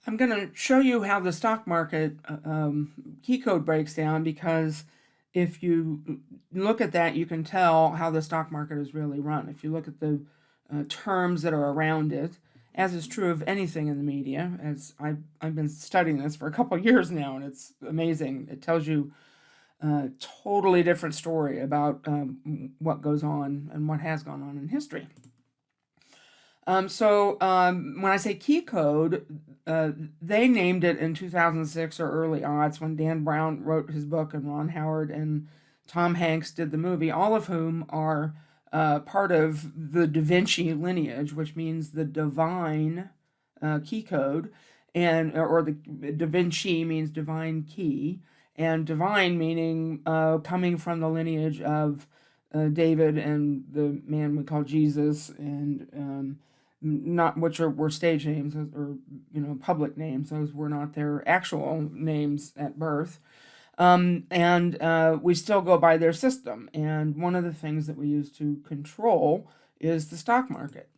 I'm going to show you how the stock market key code breaks down, because if you look at that, you can tell how the stock market is really run. If you look at the terms that are around it, as is true of anything in the media, as I've been studying this for a couple of years now, and it's amazing. It tells you a totally different story about what goes on and what has gone on in history. When I say key code, they named it in 2006 or early aughts when Dan Brown wrote his book and Ron Howard and Tom Hanks did the movie, all of whom are part of the Da Vinci lineage, which means the divine key code, and or the Da Vinci means divine key, and divine meaning coming from the lineage of David and the man we call Jesus, and not which were stage names or public names. Those were not their actual names at birth. And we still go by their system. And one of the things that we use to control is the stock market.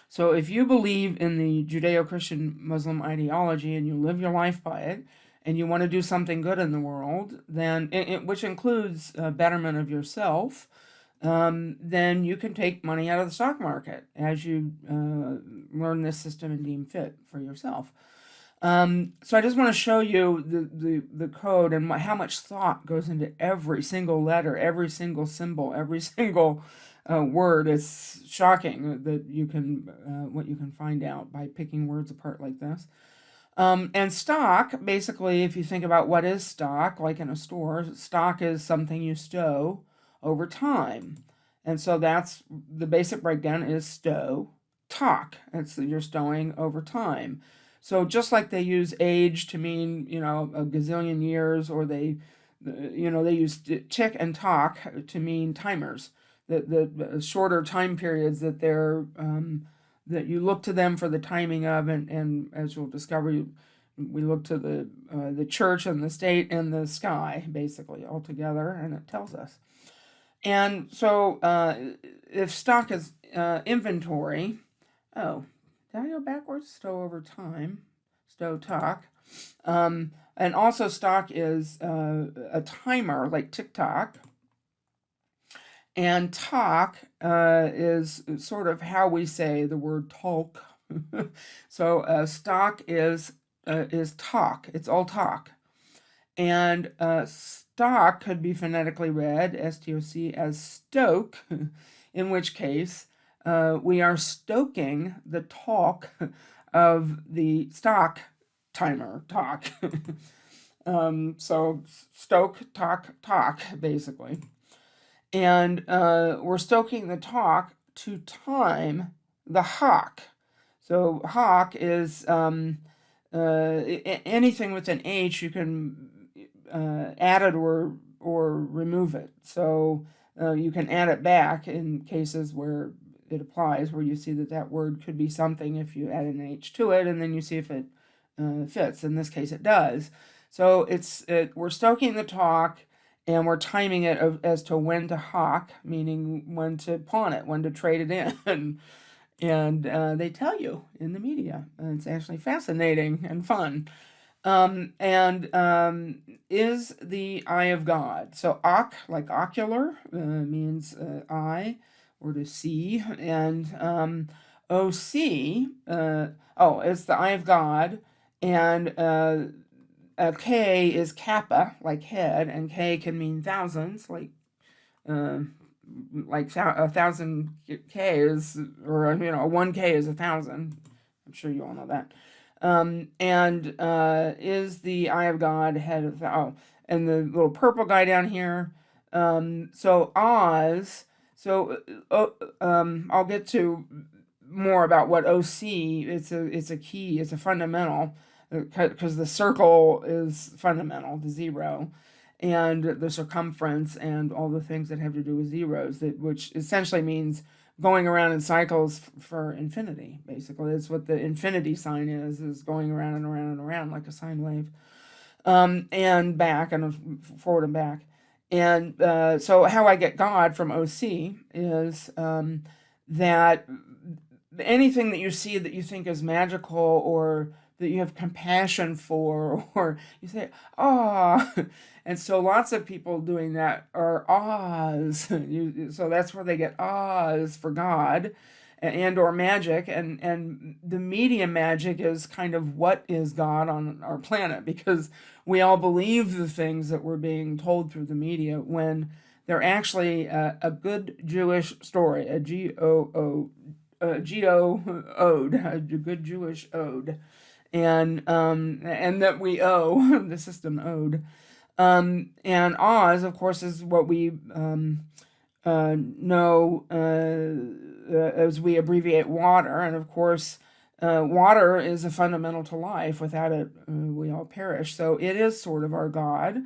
So if you believe in the Judeo-Christian Muslim ideology and you live your life by it, and you want to do something good in the world, then which includes betterment of yourself, then you can take money out of the stock market as you learn this system and deem fit for yourself. So I just want to show you the code and how much thought goes into every single letter, every single symbol, every single word. It's shocking that you can what you can find out by picking words apart like this. And stock, basically, if you think about what is stock, like in a store, stock is something you stow over time. And so that's the basic breakdown is stow, talk. You're stowing over time. So just like they use age to mean, a gazillion years, or they use tick and talk to mean timers, the shorter time periods that they're that you look to them for the timing of, and as you'll discover, we look to the church and the state and the sky, basically, all together, and it tells us. And so if stock is inventory, oh, did I go backwards? Stow over time, stow talk. And also stock is a timer, like tick-tock. And talk is sort of how we say the word talk. So stock is talk. It's all talk. And stock could be phonetically read, S-T-O-C, as stoke, in which case we are stoking the talk of the stock timer, talk. So stoke, talk, basically. And we're stoking the talk to time the hawk. So hawk is anything with an H, you can add it or remove it. So you can add it back in cases where it applies, where you see that word could be something if you add an H to it, and then you see if it fits. In this case, it does. So we're stoking the talk, and we're timing it as to when to hawk, meaning when to pawn it, when to trade it in. And they tell you in the media. And it's actually fascinating and fun. Is the eye of God. So like ocular, means eye, or to see. And OC, it's the eye of God. And K is kappa, like head, and K can mean thousands, like a 1,000 K is, or 1K is 1,000. I'm sure you all know that. And is the eye of God, head of and the little purple guy down here. So Oz. So I'll get to more about what OC. It's a key. It's a fundamental, because the circle is fundamental, the zero, and the circumference, and all the things that have to do with zeros, which essentially means going around in cycles for infinity. Basically, it's what the infinity sign is going around and around and around like a sine wave, and back and forward and back. And so how I get God from OC is that anything that you see that you think is magical or that you have compassion for, or you say, ah. And so lots of people doing that are ahs. So that's where they get ahs for God and or magic. And the media magic is kind of what is God on our planet, because we all believe the things that we're being told through the media when they're actually a good Jewish story, a G-O ode, a good Jewish ode, and that we owe, the system owed. And Oz, of course, is what we know as we abbreviate water. And of course, water is a fundamental to life. Without it, we all perish. So it is sort of our God.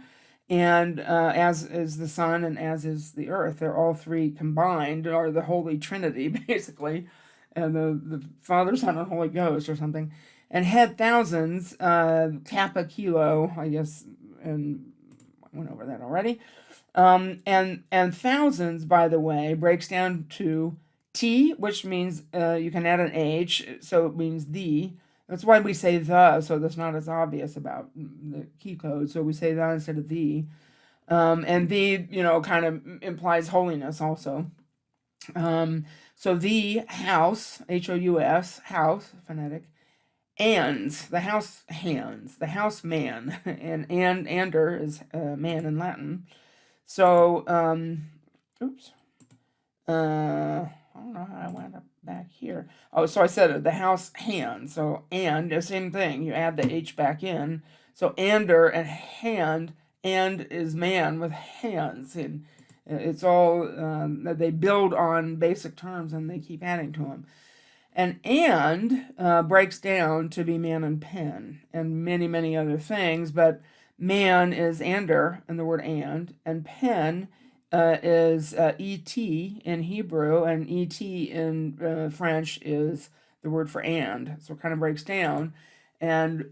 And as is the sun and as is the earth. They're all three combined, are the Holy Trinity, basically. And the Father, Son, and Holy Ghost or something. And had thousands, kappa kilo, I guess, and I went over that already. And thousands, by the way, breaks down to T, which means you can add an H, so it means the. That's why we say the, so that's not as obvious about the key code. So we say the instead of the. And the, kind of implies holiness also. So the house, H-O-U-S, house, phonetic, ands, the house hands, the house man, and ander is man in Latin. So, oops, I don't know how I wound up back here. Oh, so I said the house hand. So, and the same thing. You add the H back in. So, ander and hand, and is man with hands. And it's all, they build on basic terms and they keep adding to them. And breaks down to be man and pen and many, many other things. But man is ander in the word and pen is et in Hebrew, and et in French is the word for and. So it kind of breaks down. And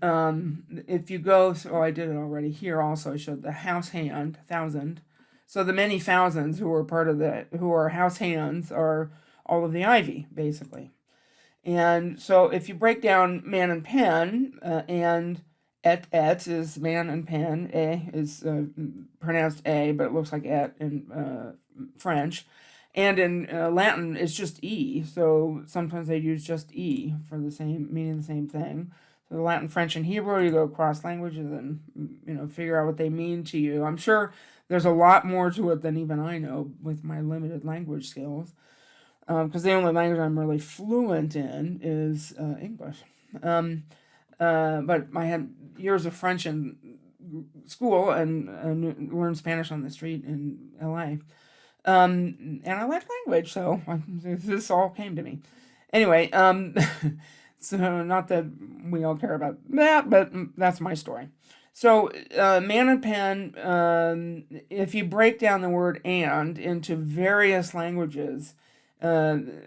if you go, I did it already here also, I showed the house hand, thousand. So the many thousands who are who are house hands are all of the ivy, basically. And so if you break down man and pen, and et is man and pen, is pronounced a, but it looks like et in French. And in Latin, it's just e. So sometimes they use just e for meaning the same thing. So the Latin, French, and Hebrew, you go across languages and figure out what they mean to you. I'm sure there's a lot more to it than even I know with my limited language skills. Because the only language I'm really fluent in is English. But I had years of French in school and learned Spanish on the street in LA. And I like language, so this all came to me. Anyway, so not that we all care about that, but that's my story. So, man and pen, if you break down the word and into various languages, et,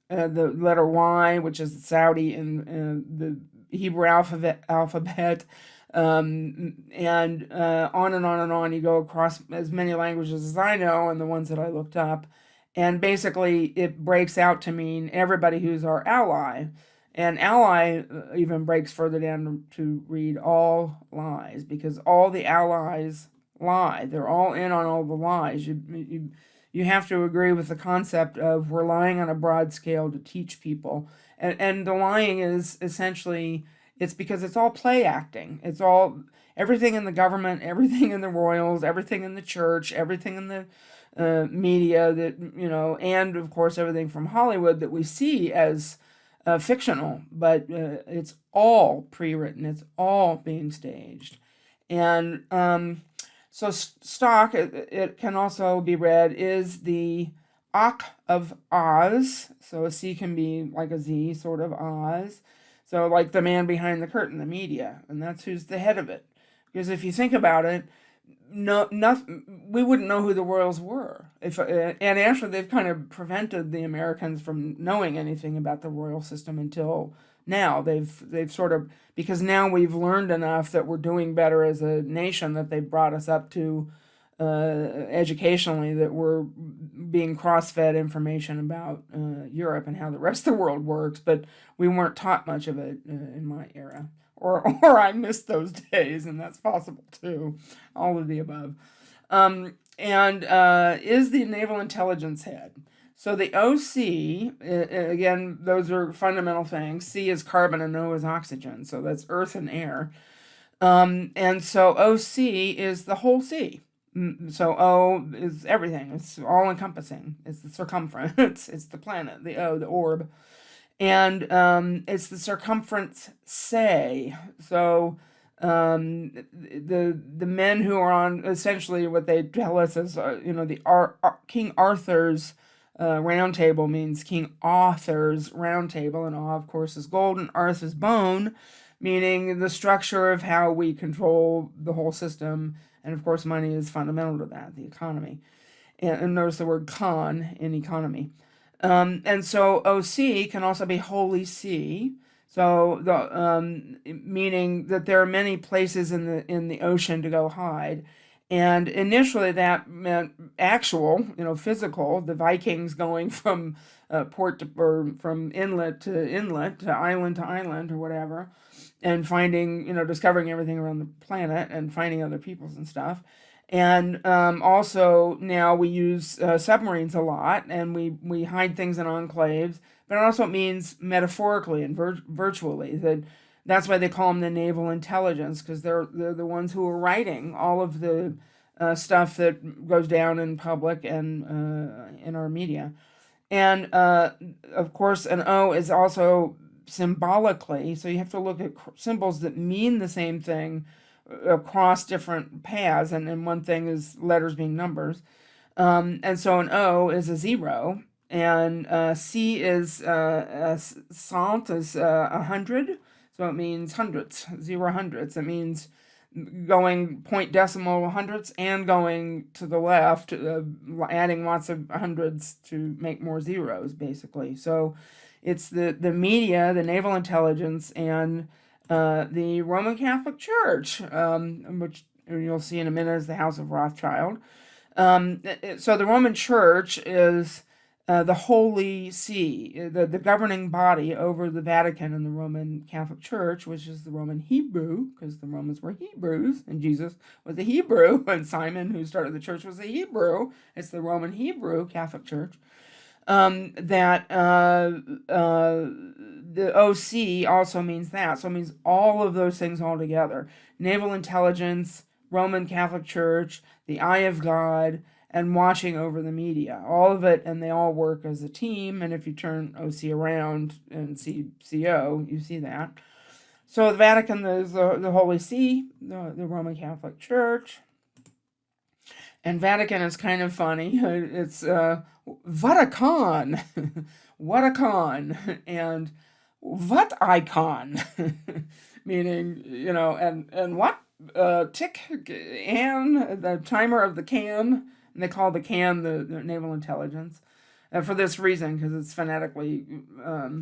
the letter Y, which is Saudi in the Hebrew alphabet, and on and on and on. You go across as many languages as I know and the ones that I looked up. And basically, it breaks out to mean everybody who's our ally. And ally even breaks further down to read all lies, because all the allies lie. They're all in on all the lies. You have to agree with the concept of we're lying on a broad scale to teach people. And the lying is essentially, it's because it's all play acting. It's all, everything in the government, everything in the royals, everything in the church, everything in the media that, and of course everything from Hollywood that we see as fictional, but it's all pre-written. It's all being staged. And so stock, it can also be read, is the Ak of Oz. So a C can be like a Z, sort of Oz. So like the man behind the curtain, the media, and that's who's the head of it. Because if you think about it, we wouldn't know who the royals were. And actually they've kind of prevented the Americans from knowing anything about the royal system until now. They've sort of, because now we've learned enough that we're doing better as a nation, that they've brought us up to educationally that we're being cross-fed information about Europe and how the rest of the world works, but we weren't taught much of it in my era. Or I missed those days, and that's possible too. All of the above. And is the Naval Intelligence Head. So the OC, again, those are fundamental things. C is carbon and O is oxygen. So that's earth and air. And so OC is the whole sea. So O is everything. It's all encompassing. It's the circumference. It's the planet. The O, the orb. And it's the circumference say. So the men who are on, essentially what they tell us is, King Arthur's round table means King Arthur's round table, and A, of course, is gold, and Arth is bone, meaning the structure of how we control the whole system. And of course, money is fundamental to that, the economy. And notice the word con in economy. And so OC can also be Holy See. So meaning that there are many places in the ocean to go hide. And initially that meant actual, physical, the Vikings going from port to, or from inlet to island or whatever, and finding, discovering everything around the planet and finding other peoples and stuff. And also now we use submarines a lot, and we hide things in enclaves, but it also means metaphorically and virtually. That's why they call them the naval intelligence, because they're the ones who are writing all of the stuff that goes down in public and in our media. And of course, an O is also symbolically, so you have to look at symbols that mean the same thing across different paths, and one thing is letters being numbers. And so an O is a 0, and C is cent is 100, so it means hundreds, 0 hundreds. It means going point decimal hundredths and going to the left, adding lots of hundreds to make more zeros, basically. So it's the media, the naval intelligence, and the Roman Catholic Church, which you'll see in a minute is the House of Rothschild. So the Roman Church is the Holy See, the governing body over the Vatican and the Roman Catholic Church, which is the Roman Hebrew, because the Romans were Hebrews, and Jesus was a Hebrew, and Simon, who started the church, was a Hebrew. It's the Roman Hebrew Catholic Church. The OC also means that. So it means all of those things all together. Naval intelligence, Roman Catholic Church, the eye of God, and watching over the media. All of it, and they all work as a team. And if you turn OC around and see CO, you see that. So the Vatican is the Holy See, the Roman Catholic Church. And Vatican is kind of funny. It's Vatican, what a con, and what icon, meaning, and what, tick, and the timer of the can, and they call the can the naval intelligence, for this reason, because it's phonetically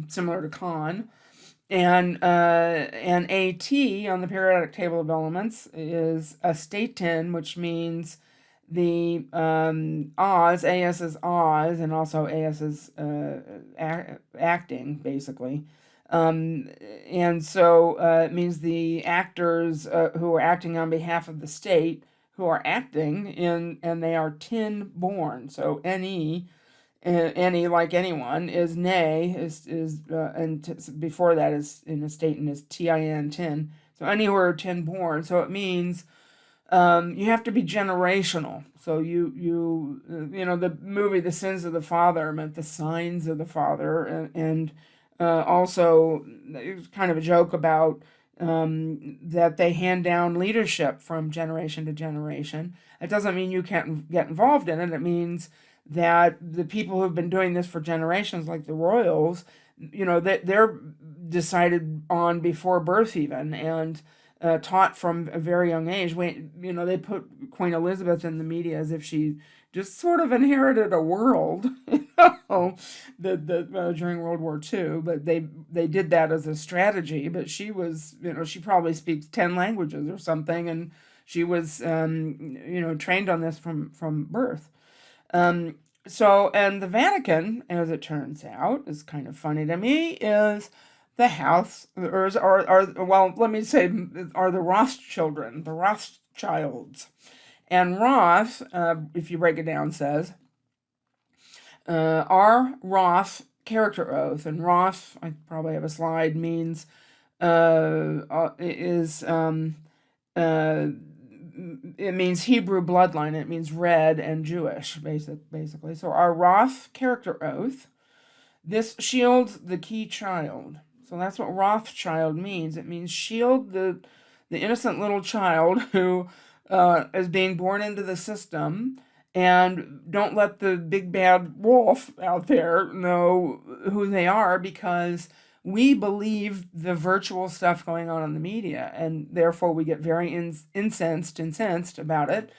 similar to con. And AT on the periodic table of elements is a statin, which means the Oz, AS is Oz, and also AS is acting, basically. And so it means the actors who are acting on behalf of the state, who are acting and they are tin born. So any like anyone is nay and before that is in a statin is tin, tin. So any who are tin born. So it means you have to be generational. So the movie The Sins of the Father meant the signs of the Father, and also it was kind of a joke about that they hand down leadership from generation to generation. It doesn't mean you can't get involved in it. It means that the people who've been doing this for generations, like the royals, they're decided on before birth even, and taught from a very young age. They put Queen Elizabeth in the media as if she just sort of inherited a world, during World War II. But they did that as a strategy. But she was, she probably speaks 10 languages or something, and She was, trained on this from birth. Um, and the Vatican, as it turns out, is kind of funny to me, is the house, well, let me say, are the Rothschilds, the Rothschilds. And Roth, if you break it down, says, our Roth character oath, and Roth, I probably have a slide, means, is, uh, it means Hebrew bloodline. It means red and Jewish, basically. So our Roth character oath, this shields the key child. So that's what Rothschild means. It means shield the innocent little child who is being born into the system, and don't let the big bad wolf out there know who they are, because we believe the virtual stuff going on in the media, and therefore we get very incensed about it.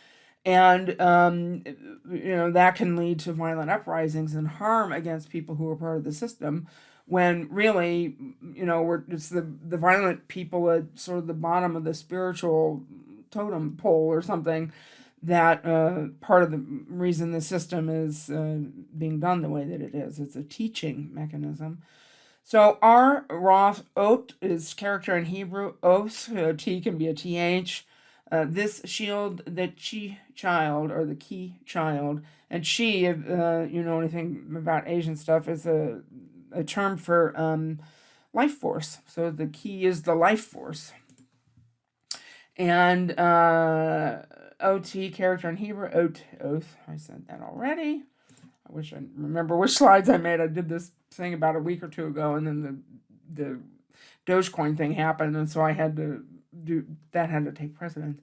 And that can lead to violent uprisings and harm against people who are part of the system, when really, it's the violent people at sort of the bottom of the spiritual totem pole or something, that part of the reason the system is being done the way that it is. It's a teaching mechanism. So our Roth oat is character in Hebrew. Oath, T can be a TH. This shield the chi child, or the key child. And chi, if you know anything about Asian stuff, is a term for life force. So the key is the life force. And OT, character in Hebrew. Oath, I said that already. I wish I remember which slides I made. I did this thing about a week or two ago, and then the Dogecoin thing happened, and so I had to had to take precedence.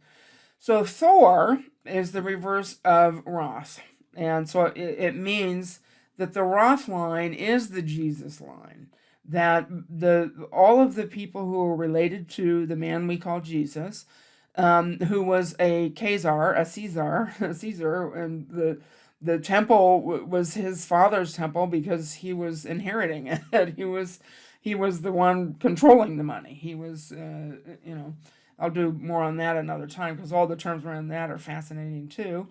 So Thor is the reverse of Roth, and so it means that the Roth line is the Jesus line. That all of the people who are related to the man we call Jesus, who was a Caesar, and the temple was his father's temple because he was inheriting it. He was the one controlling the money. He was, I'll do more on that another time, because all the terms around that are fascinating too.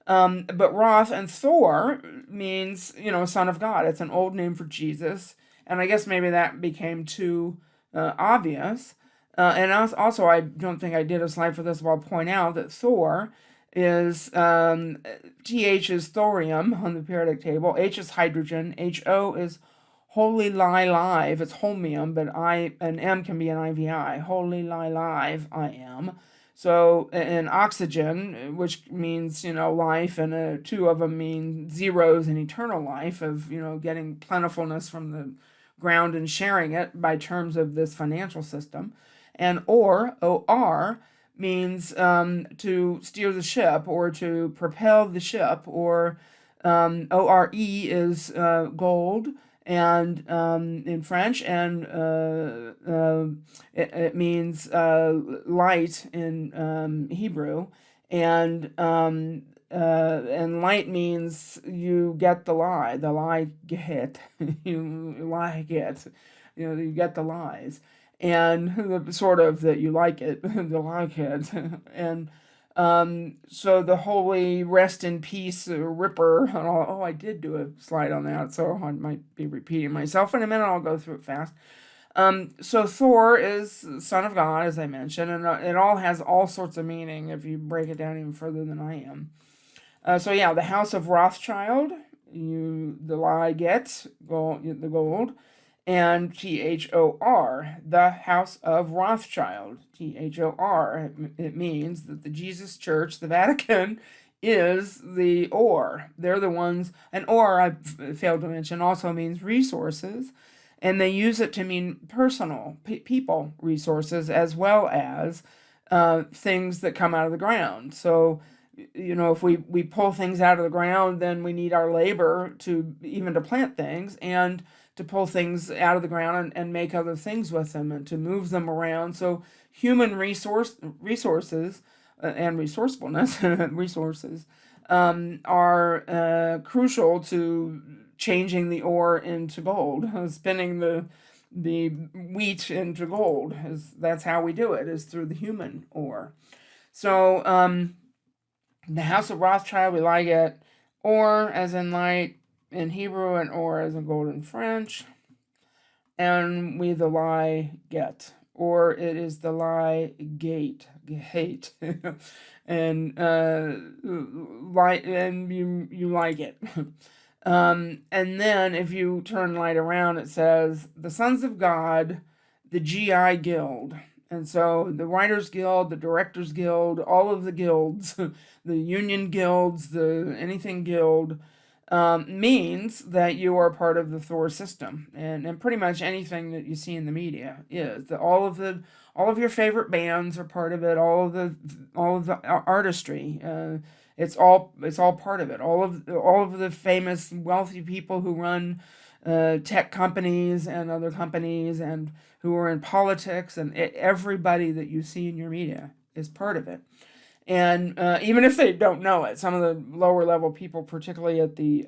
But Roth and Thor means, son of God. It's an old name for Jesus. And I guess maybe that became too obvious. And also, I don't think I did a slide for this, but I'll point out that Thor is TH is thorium on the periodic table. H is hydrogen. HO is holy lie live. It's holmium, but an M can be an IVI. Holy lie live, I am. So an oxygen, which means, life, and two of them mean zeros in eternal life, of, getting plentifulness from the ground and sharing it by terms of this financial system. And OR, means to steer the ship, or to propel the ship, or ORE is gold, and in French, and it means light in Hebrew, and light means you get the lie, get, you lie get, you get the lies. And sort of that you like it, the like it. And so the holy rest in peace Ripper, I did do a slide on that, so I might be repeating myself in a minute. I'll go through it fast. So Thor is son of God, as I mentioned, and it all has all sorts of meaning if you break it down even further than I am. The house of Rothschild, the lie gets the gold. And T.H.O.R, the House of Rothschild. T.H.O.R, it means that the Jesus Church, the Vatican, is the or. They're the ones, and or, I failed to mention, also means resources, and they use it to mean personal, people resources, as well as things that come out of the ground. So, if we pull things out of the ground, then we need our labor to plant things, and to pull things out of the ground and make other things with them, and to move them around. So human resources and resourcefulness resources are crucial to changing the ore into gold, spinning the wheat into gold. That's how we do it, is through the human ore. So, the House of Rothschild, we like it. Or as in light in Hebrew, and or as in gold in French. And we the lie get. Or it is the lie gate. Hate. And like, and you like it. And then if you turn light around, it says the Sons of God, the GI Guild. And so the Writers Guild, the Directors Guild, all of the guilds, the union guilds, the anything guild, means that you are part of the T.H.O.R system, and pretty much anything that you see in the media is that all of your favorite bands are part of it. All of the artistry, it's all part of it. All of the famous wealthy people who run tech companies and other companies and who are in politics, and everybody that you see in your media is part of it. And even if they don't know it, some of the lower level people, particularly at the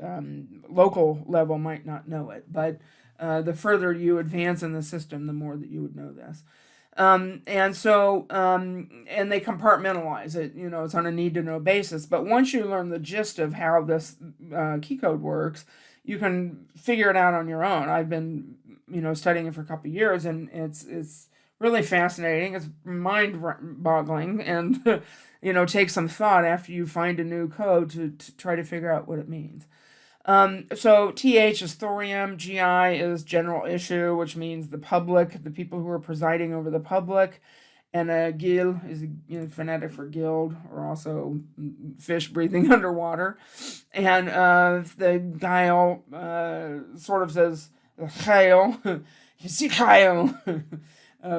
local level, might not know it. But the further you advance in the system, the more that you would know this. And they compartmentalize it. It's on a need to know basis. But once you learn the gist of how this key code works, you can figure it out on your own. I've been, studying it for a couple of years, and it's really fascinating. It's mind-boggling, and take some thought after you find a new code to try to figure out what it means. So TH is thorium, GI is general issue, which means the public, the people who are presiding over the public, and a gil is phonetic for guild, or also fish breathing underwater. And the guile sort of says chael, you see chael,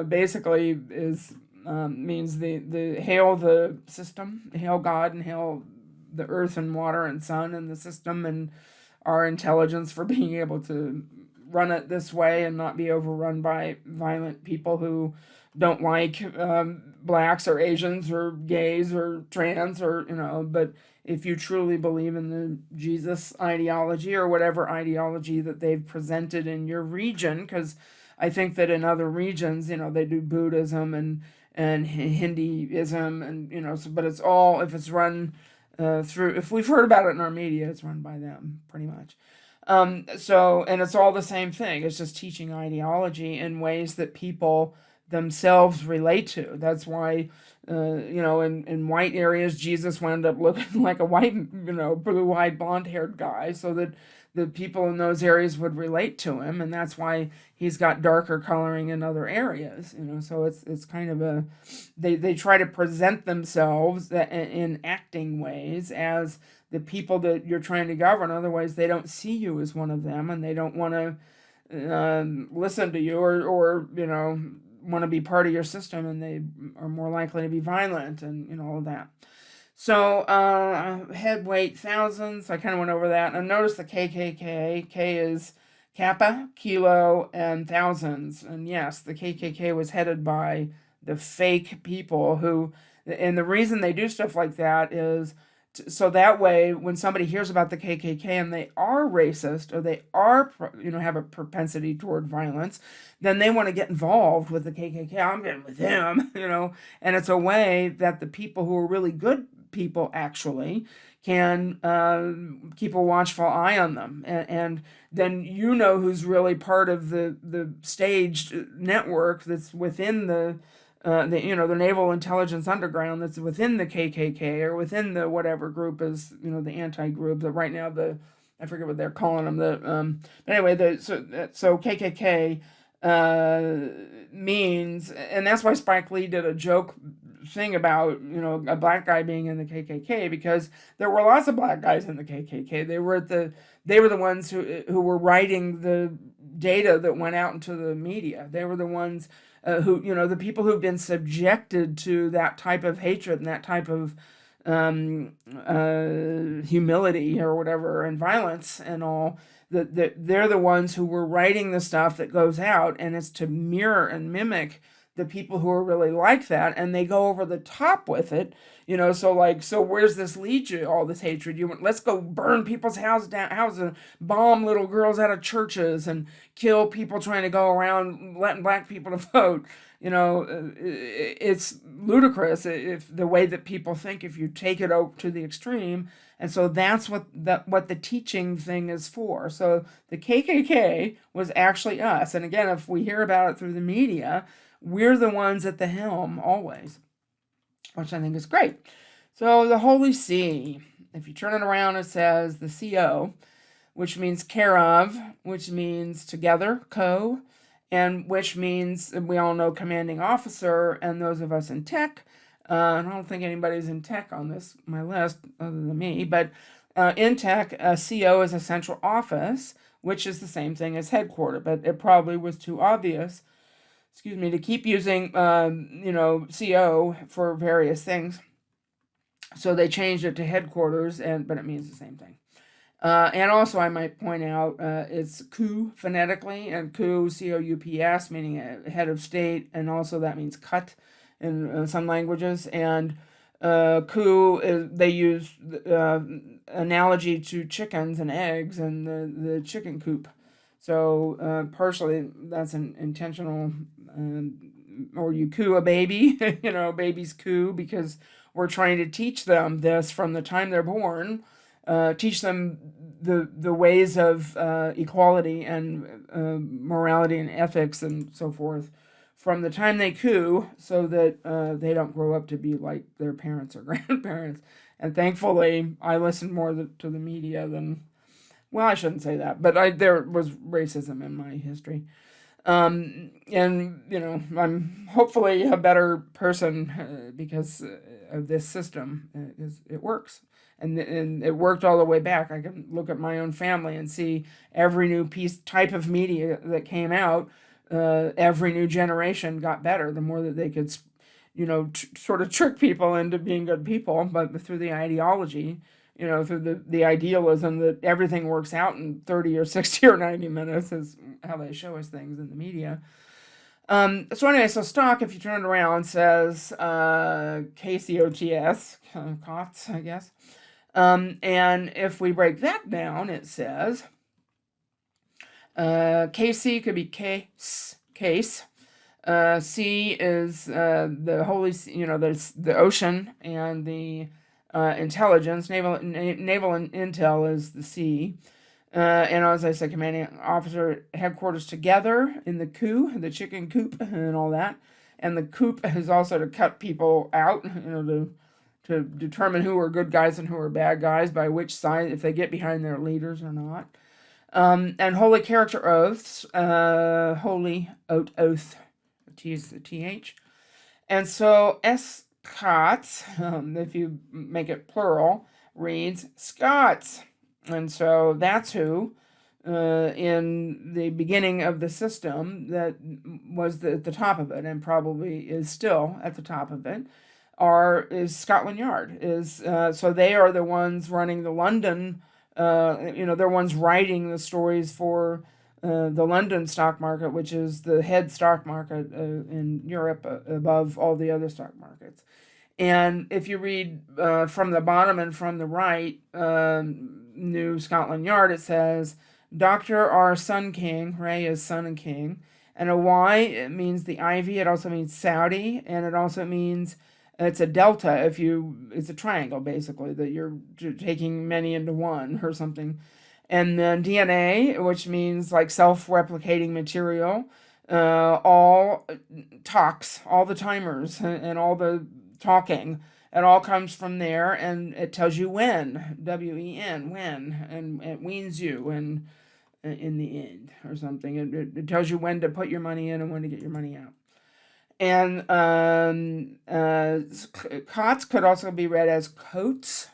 basically is means the hail the system, hail God, and hail the earth and water and sun and the system, and our intelligence for being able to run it this way and not be overrun by violent people who don't like blacks or Asians or gays or trans, or but if you truly believe in the Jesus ideology or whatever ideology that they've presented in your region, because I think that in other regions, they do Buddhism and Hinduism, and but it's all, if it's run through, if we've heard about it in our media, it's run by them pretty much. And it's all the same thing. It's just teaching ideology in ways that people themselves relate to. That's why, in white areas, Jesus wound up looking like a white, blue-eyed, blonde-haired guy, so that the people in those areas would relate to him, and that's why he's got darker coloring in other areas. So it's kind of they try to present themselves in acting ways as the people that you're trying to govern. Otherwise, they don't see you as one of them, and they don't want to listen to you, or want to be part of your system, and they are more likely to be violent, and all of that. So head weight thousands, I kind of went over that. And notice the KKK. K is Kappa, kilo, and thousands. And yes, the KKK was headed by the fake people who, and the reason they do stuff like that is so that way when somebody hears about the KKK and they are racist, or they are, have a propensity toward violence, then they want to get involved with the KKK. I'm getting with them, and it's a way that the people who are really good people actually can keep a watchful eye on them, and then who's really part of the staged network that's within the Naval Intelligence Underground, that's within the KKK, or within the whatever group is, the anti-group that right now I forget what they're calling them, but anyway, so KKK means, and that's why Spike Lee did a joke thing about a black guy being in the KKK, because there were lots of black guys in the KKK. They were the ones who were writing the data that went out into the media. They were the ones who, the people who've been subjected to that type of hatred and that type of humility or whatever, and violence and all, that they're the ones who were writing the stuff that goes out, and it's to mirror and mimic the people who are really like that, and they go over the top with it, so where's this lead you, all this hatred? Let's go burn people's houses, bomb little girls out of churches, and kill people trying to go around letting black people to vote. It's ludicrous if the way that people think if you take it over to the extreme. And so that's what the teaching thing is for. So the KKK was actually us. And again, if we hear about it through the media, we're the ones at the helm always, which I think is great. So the Holy See, if you turn it around, it says the CO, which means care of, which means together, co, and which means, we all know, commanding officer, and those of us in tech. I don't think anybody's in tech on my list other than me, but in tech, CO is a central office, which is the same thing as headquarters, but it probably was too obvious, to keep using, CO for various things. So they changed it to headquarters, but it means the same thing. And also, I might point out, it's coup phonetically, and coup, COUPS, meaning a head of state, and also that means cut in some languages. And coup, they use analogy to chickens and eggs and the chicken coop. So partially that's an intentional, or you coup a baby, babies coup, because we're trying to teach them this from the time they're born. Teach them the ways of equality and morality and ethics and so forth from the time they coup, so that they don't grow up to be like their parents or grandparents. And thankfully, I listen more to the media than, well, I shouldn't say that, but there was racism in my history. And, I'm hopefully a better person because of this system, because it works. And it worked all the way back. I can look at my own family and see every new type of media that came out, every new generation got better the more that they could, sort of trick people into being good people, but through the ideology, through the idealism that everything works out in 30 or 60 or 90 minutes is how they show us things in the media. So anyway, so stock, if you turn it around, says KCOTS, COTS, I guess. And if we break that down, it says KC could be case. C is the holy, the ocean, and the intelligence. Naval and intel is the C. And as I said, commanding officer, headquarters together in the coup, the chicken coop, and all that. And the coup is also to cut people out, to determine who are good guys and who are bad guys, by which side, if they get behind their leaders or not. And holy character oaths, holy oath, T is the TH. And so Scots, if you make it plural, reads Scots. And so that's who, in the beginning of the system, that was at the top of it, and probably is still at the top of it, is Scotland Yard. So they are the ones running the London, they're ones writing the stories for the London stock market, which is the head stock market in Europe, above all the other stock markets. And if you read from the bottom and from the right, New Scotland Yard, it says, Dr. R. Sun King, Ray is Sun and King, and a Y, it means the ivy, it also means Saudi, and it also means, it's a delta, it's a triangle, basically, that you're taking many into one or something. And then DNA, which means like self-replicating material, all talks, all the timers, and all the talking, it all comes from there, and it tells you when, W-E-N, when, and it weans you, and in the end, or something. It tells you when to put your money in and when to get your money out. And cots could also be read as coats.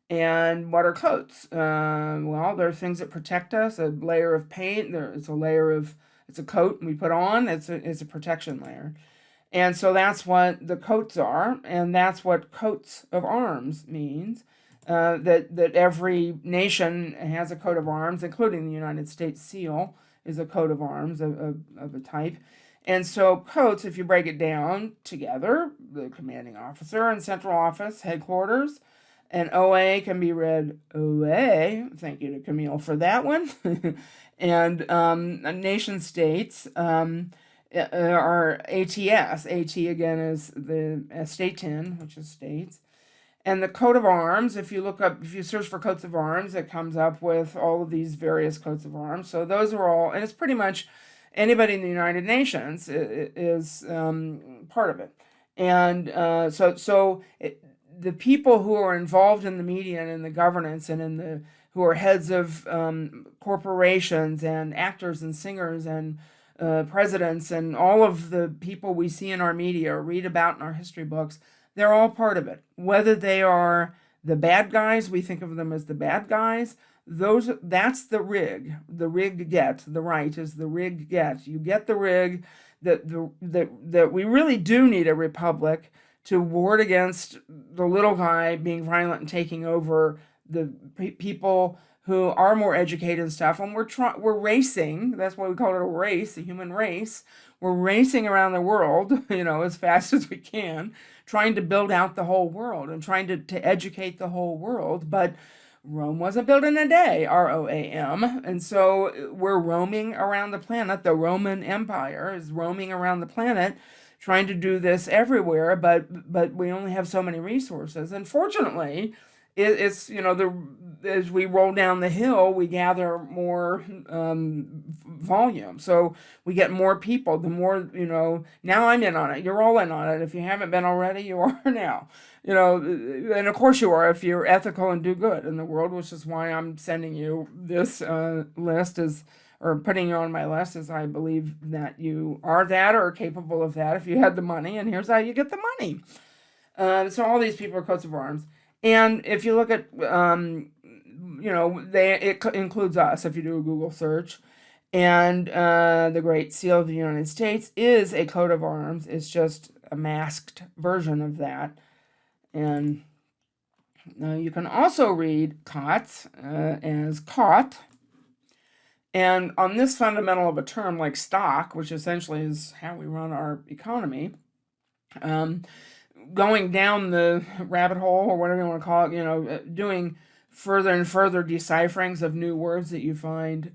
And what are coats? Well, they're things that protect us. A layer of paint. It's a coat we put on. It's a protection layer. And so that's what the coats are, and that's what coats of arms means. That every nation has a coat of arms, including the United States seal is a coat of arms of a type. And so coats, if you break it down together, the commanding officer and central office, headquarters, and OA can be read OA. Thank you to Camille for that one. And nation states are ATS. AT again is the state 10, which is states. And the coat of arms, if you search for coats of arms, it comes up with all of these various coats of arms. So those are all, and it's pretty much anybody in the United Nations is part of it. And the people who are involved in the media and in the governance and who are heads of corporations and actors and singers and presidents and all of the people we see in our media or read about in our history books, they're all part of it. Whether they are the bad guys, we think of them as the bad guys. That's the rig. The rig get. The right is the rig get. You get the rig that we really do need a republic to ward against the little guy being violent and taking over the people who are more educated and stuff. And we're racing. That's why we call it a race, the human race. We're racing around the world, as fast as we can, trying to build out the whole world and trying to educate the whole world. But Rome wasn't built in a day, ROAM. And so we're roaming around the planet. The Roman Empire is roaming around the planet trying to do this everywhere, but we only have so many resources. And fortunately, it's as we roll down the hill, we gather more volume. So we get more people. The more, now I'm in on it. You're all in on it. If you haven't been already, you are now. And of course you are if you're ethical and do good in the world, which is why I'm sending you this list or putting you on my list, as I believe that you are that or are capable of that if you had the money, and here's how you get the money. So all these people are coats of arms. And if you look at, it includes us if you do a Google search. And the Great Seal of the United States is a coat of arms. It's just a masked version of that. And you can also read COTS as caught. And on this fundamental of a term like stock, which essentially is how we run our economy, going down the rabbit hole or whatever you want to call it, doing further and further decipherings of new words that you find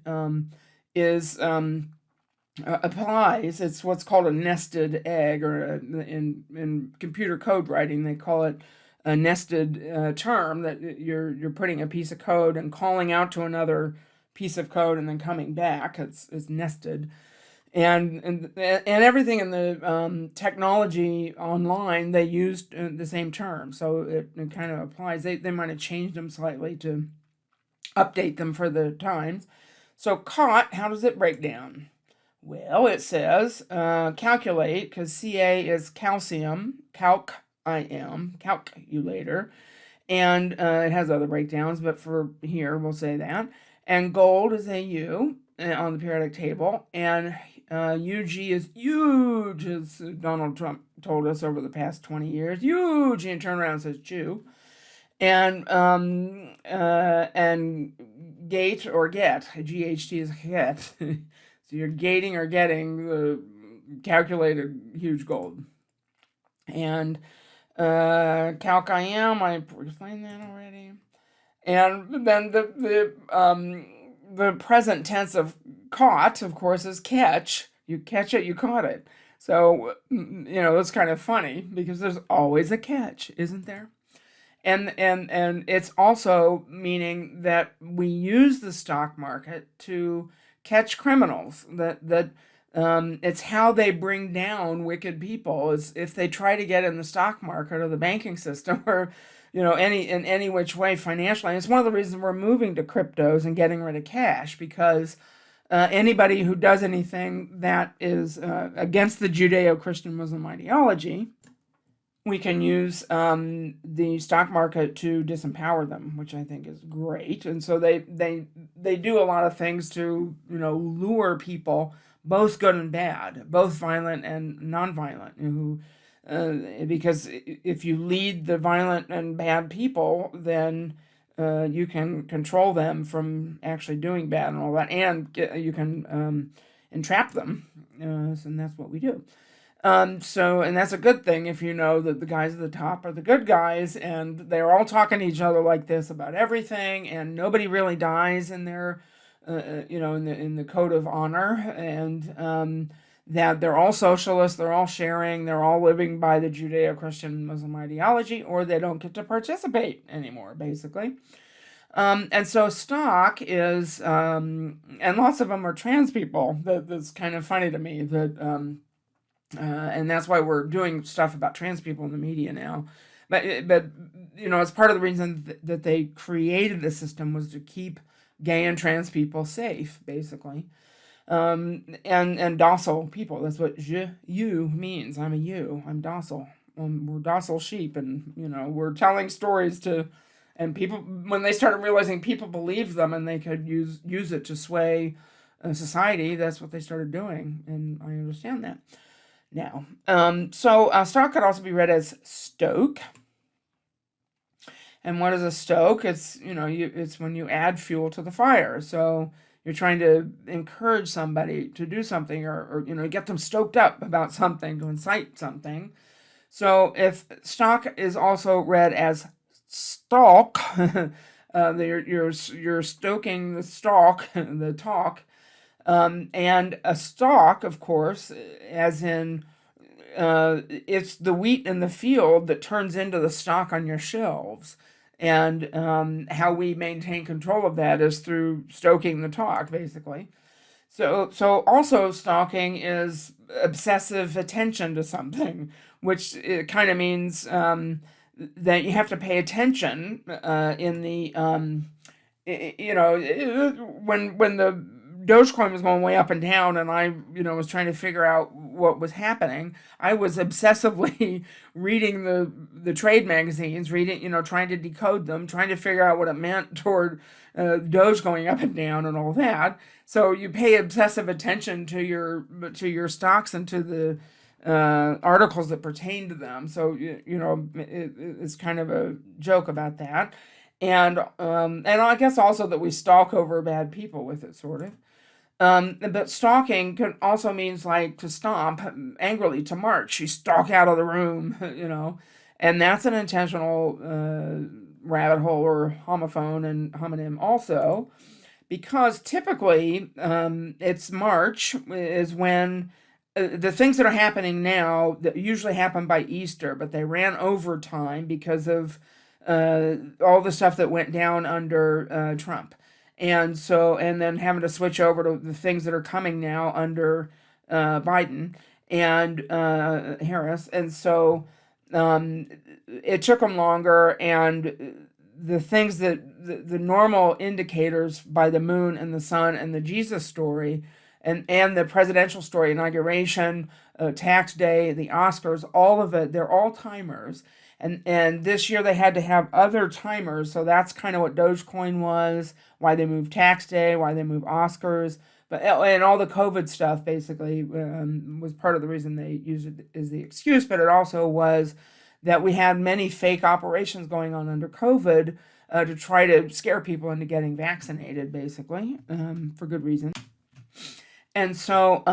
applies. It's what's called a nested egg, or in computer code writing they call it a nested term, that you're putting a piece of code and calling out to another piece of code and then coming back. It's nested. And everything in the technology online, they used the same term, so it kind of applies. They might have changed them slightly to update them for the times. So caught, how does it break down? Well, it says calculate, because Ca is calcium, calculator, and it has other breakdowns, but for here we'll say that. And gold is AU on the periodic table, and UG is huge, as Donald Trump told us over the past 20 years. Huge, and turn around and says Jew. And gate or get, GHT is get. So you're gating or getting the calculated huge gold. And calc I am, I explained that already. And then the present tense of caught, of course, is catch. You catch it, you caught it. So, it's kind of funny because there's always a catch, isn't there? And it's also meaning that we use the stock market to catch criminals. That it's how they bring down wicked people, is if they try to get in the stock market or the banking system or in any which way financially. And it's one of the reasons we're moving to cryptos and getting rid of cash, because anybody who does anything that is against the Judeo-Christian Muslim ideology, we can use the stock market to disempower them, which I think is great. And so they do a lot of things to lure people, both good and bad, both violent and nonviolent, who because if you lead the violent and bad people, then you can control them from actually doing bad and all that, and you can entrap them. And that's what we do. And that's a good thing if you know that the guys at the top are the good guys, and they're all talking to each other like this about everything, and nobody really dies in their, in the code of honor, and that they're all socialists, they're all sharing, they're all living by the Judeo-Christian Muslim ideology, or they don't get to participate anymore, basically. And so stock is, and lots of them are trans people. That's kind of funny to me that. And that's why we're doing stuff about trans people in the media now. But it's part of the reason that they created the system was to keep gay and trans people safe, basically. And docile people. That's what you means. I'm a you. I'm docile. We're docile sheep, and we're telling stories to, and people, when they started realizing people believed them and they could use it to sway society, that's what they started doing, and I understand that now. So stock could also be read as stoke. And what is a stoke? It's it's when you add fuel to the fire. So you're trying to encourage somebody to do something, or get them stoked up about something, to incite something. So if stock is also read as stalk, you're stoking the stalk, the talk. And a stalk, of course, as in it's the wheat in the field that turns into the stock on your shelves. And how we maintain control of that is through stoking the talk, basically. So also stalking is obsessive attention to something, which it kind of means that you have to pay attention in the when the Dogecoin was going way up and down, and I was trying to figure out what was happening. I was obsessively reading the trade magazines, trying to decode them, trying to figure out what it meant toward Doge going up and down and all that. So you pay obsessive attention to your stocks and to the articles that pertain to them. So it's kind of a joke about that. And I guess also that we stalk over bad people with it, sort of. But stalking could also means like to stomp angrily, to march. You stalk out of the room, and that's an intentional rabbit hole or homophone and homonym also, because typically it's March is when the things that are happening now that usually happen by Easter, but they ran over time because of all the stuff that went down under Trump. And then having to switch over to the things that are coming now under Biden and Harris. And so it took them longer, and the things that the normal indicators by the moon and the sun and the Jesus story and the presidential story, inauguration, tax day, the Oscars, all of it, they're all timers. And this year they had to have other timers, so that's kind of what Dogecoin was, why they moved tax day, why they moved Oscars, and all the COVID stuff basically was part of the reason they used it as the excuse. But it also was that we had many fake operations going on under COVID to try to scare people into getting vaccinated, basically, for good reason. And so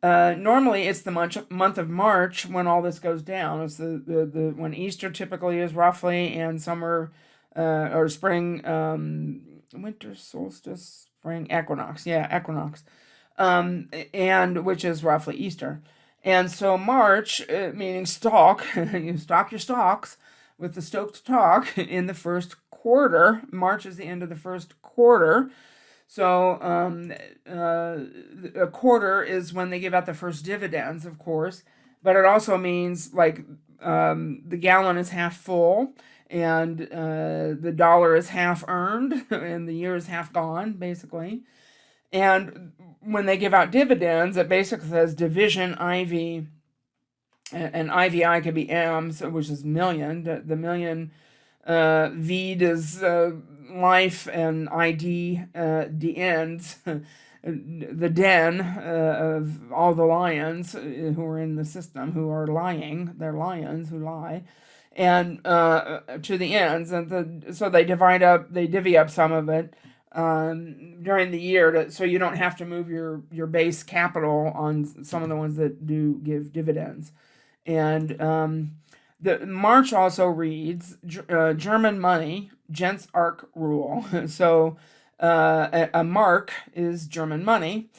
normally it's the month of March when all this goes down. It's the when Easter typically is roughly, and summer or spring, winter solstice, spring equinox, equinox, and which is roughly Easter. And so March, meaning stalk, you stalk your stalks with the stoked talk in the first quarter. March is the end of the first quarter. So a quarter is when they give out the first dividends, of course, but it also means like the gallon is half full, and the dollar is half earned, and the year is half gone, basically. And when they give out dividends, it basically says division IV, and IVI could be M's, which is million. The million, V'd is life, and ID, the ends, the den of all the lions who are in the system, who are lying. They're lions who lie. And to the ends, and so they divvy up some of it during the year, so you don't have to move your base capital on some of the ones that do give dividends. And the March also reads German money, Gents Ark rule. So a mark is German money,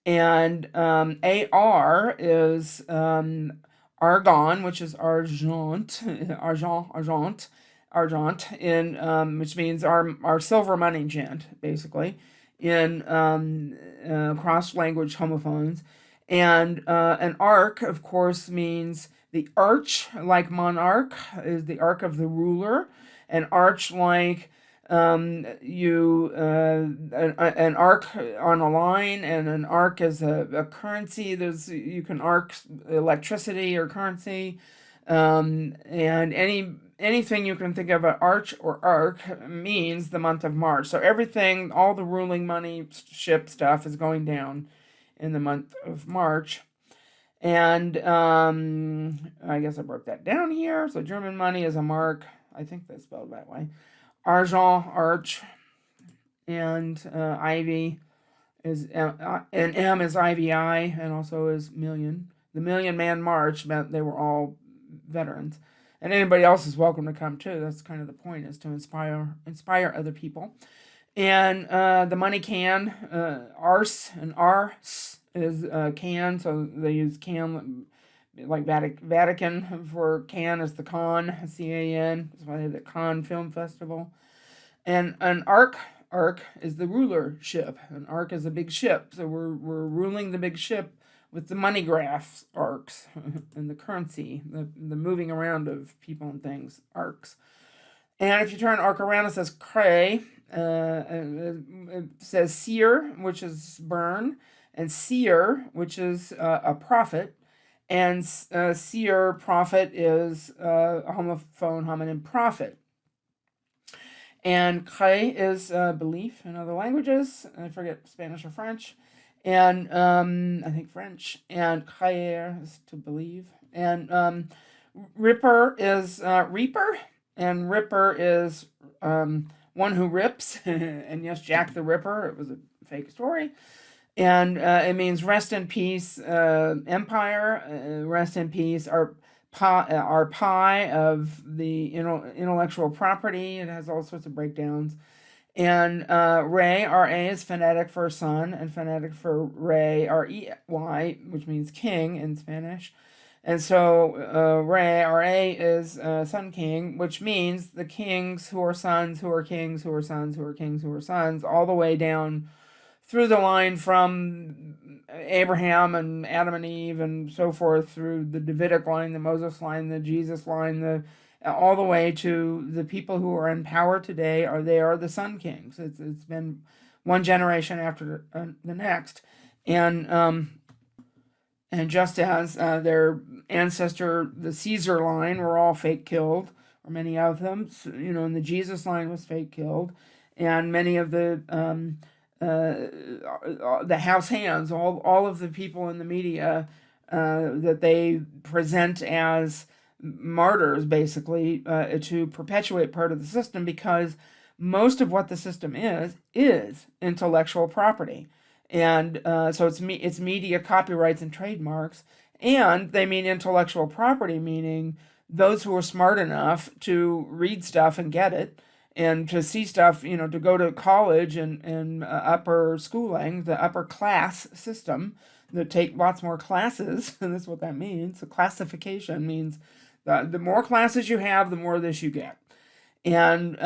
and AR is argon, which is argent, in which means our silver money gent, basically, in cross language homophones. And an ark, of course, means the arch, like monarch, is the ark of the ruler. An arch, like an arc on a line, and an arc is a currency. You can arc electricity or currency, and anything you can think of an arch or arc means the month of March. So everything, all the ruling money ship stuff is going down in the month of March. And I guess I broke that down here. So German money is a mark. I think that's spelled that way. Argent, arch, and Ivy is and M is IVI, and also is million. The Million Man March meant they were all veterans, and anybody else is welcome to come too. That's kind of the point, is to inspire other people. And the money can, Ars and Ars is can, so they use can like Vatican for Cannes is the Cannes, CAN. That's why they have the Cannes Film Festival. And an ark is the rulership. An ark is a big ship, so we're ruling the big ship with the money graphs, arcs, and the currency, the moving around of people and things, arcs. And if you turn arc around, it says cray. It says seer, which is burn, and seer, which is a prophet. And seer, prophet, is a homophone homonym prophet. And cray is belief in other languages. I forget Spanish or French. And I think French. And créer is to believe. And ripper is reaper. And ripper is one who rips. And yes, Jack the Ripper. It was a fake story. And it means rest in peace, empire, rest in peace, our pie of the intellectual property. It has all sorts of breakdowns. And Ray, R-A, is phonetic for son, and phonetic for Ray, R-E-Y, which means king in Spanish. And so Ray, R-A, is Sun King, which means the kings who are sons, who are kings, who are sons, who are kings, who are sons, all the way down through the line from Abraham and Adam and Eve and so forth, through the Davidic line, the Moses line, the Jesus line, all the way to the people who are in power today. They are the Sun Kings. It's been one generation after the next, and just as their ancestor, the Caesar line, were all fake killed, or many of them, and the Jesus line was fake killed, and many of the house hands, all of the people in the media that they present as martyrs, basically, to perpetuate part of the system, because most of what the system is intellectual property. And so it's media copyrights and trademarks, and they mean intellectual property, meaning those who are smart enough to read stuff and get it, and to see stuff, to go to college and upper schooling, the upper class system, that take lots more classes, and that's what that means. The classification means the more classes you have, the more of this you get. And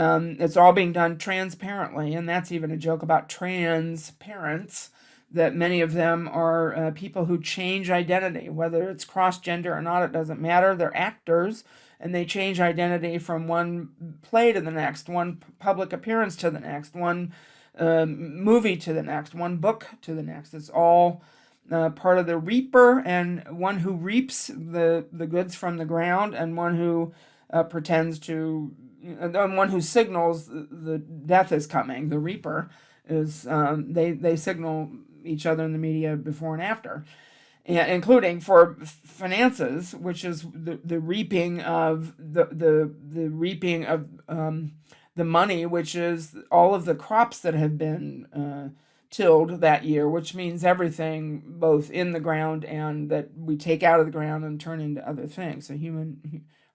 it's all being done transparently, and that's even a joke about trans parents, that many of them are people who change identity, whether it's cross-gender or not, it doesn't matter. They're actors, and they change identity from one play to the next, one public appearance to the next, one movie to the next, one book to the next. It's all part of the reaper, and one who reaps the goods from the ground, and one who pretends to, and one who signals the death is coming. The reaper is, they signal each other in the media before and after, including for finances, which is the reaping of the reaping of the money, which is all of the crops that have been tilled that year, which means everything both in the ground and that we take out of the ground and turn into other things. So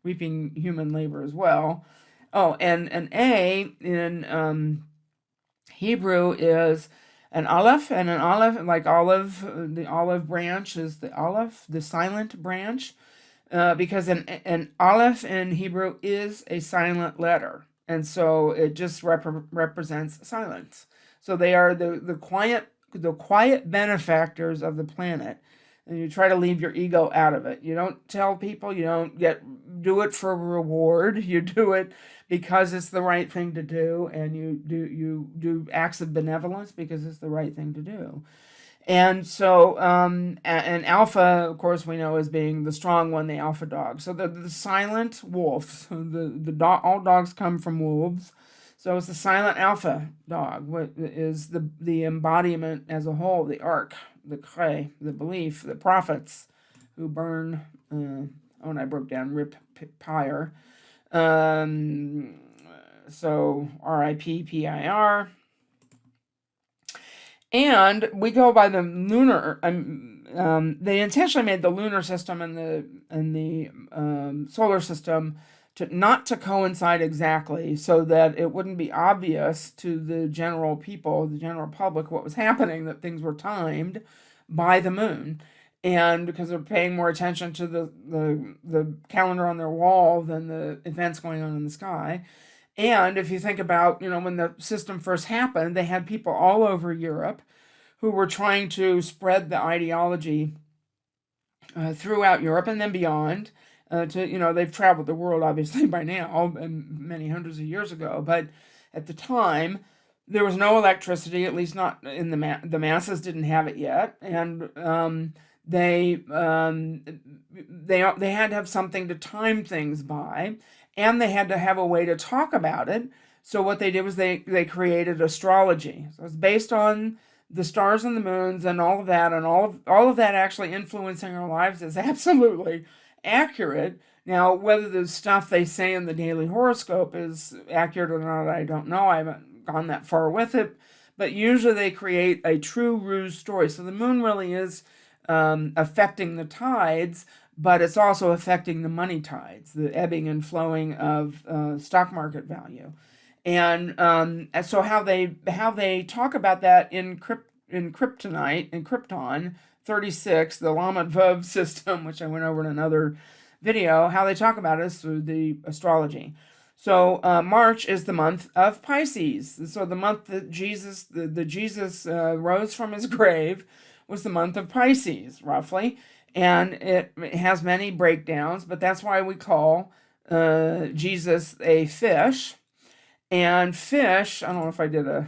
reaping human labor as well. Oh, and an A in Hebrew is an aleph, and an aleph, like olive, the olive branch is the aleph, the silent branch, because an aleph in Hebrew is a silent letter, and so it just represents silence. So they are the quiet benefactors of the planet, and you try to leave your ego out of it. You don't tell people. You don't do it for a reward. You do it because it's the right thing to do, and you do acts of benevolence because it's the right thing to do. And so, and alpha, of course, we know as being the strong one, the alpha dog. So the silent wolf. All dogs come from wolves. So it's the silent alpha dog. What is the embodiment as a whole, the ark, the kray, the belief, the prophets who burn. And I broke down rip pyre. So R.I.P. P.I.R. And we go by the lunar. They intentionally made the lunar system and the solar system not to coincide exactly, so that it wouldn't be obvious to the general people, the general public, what was happening. That things were timed by the moon, and because they're paying more attention to the calendar on their wall than the events going on in the sky. And if you think about, when the system first happened, they had people all over Europe who were trying to spread the ideology throughout Europe and then beyond. They've traveled the world obviously by now, many hundreds of years ago. But at the time, there was no electricity, at least not in the masses didn't have it yet, and they had to have something to time things by. And they had to have a way to talk about it. So what they did was they created astrology. So it's based on the stars and the moons and all of that, and all of that actually influencing our lives is absolutely accurate. Now, whether the stuff they say in the daily horoscope is accurate or not, I don't know. I haven't gone that far with it. But usually they create a true ruse story. So the moon really is affecting the tides, but it's also affecting the money tides, the ebbing and flowing of stock market value. And so how they talk about that in Krypton 36, the Lamed Vav system, which I went over in another video, how they talk about it is through the astrology. So March is the month of Pisces. So the month that Jesus rose from his grave was the month of Pisces, roughly. And it has many breakdowns, but that's why we call Jesus a fish. And fish, I don't know if I did I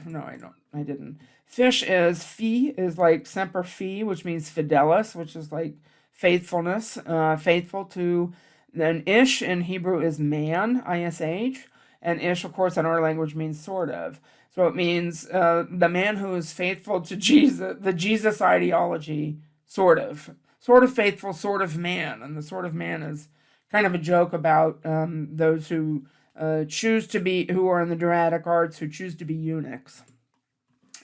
didn't. Fish is like semper fi, which means fidelis, which is like faithfulness, faithful to. Then ish in Hebrew is man, ish, and ish, of course, in our language means sort of. So it means the man who is faithful to Jesus, the Jesus ideology, sort of faithful, sort of man. And the sort of man is kind of a joke about those who who are in the dramatic arts, who choose to be eunuchs.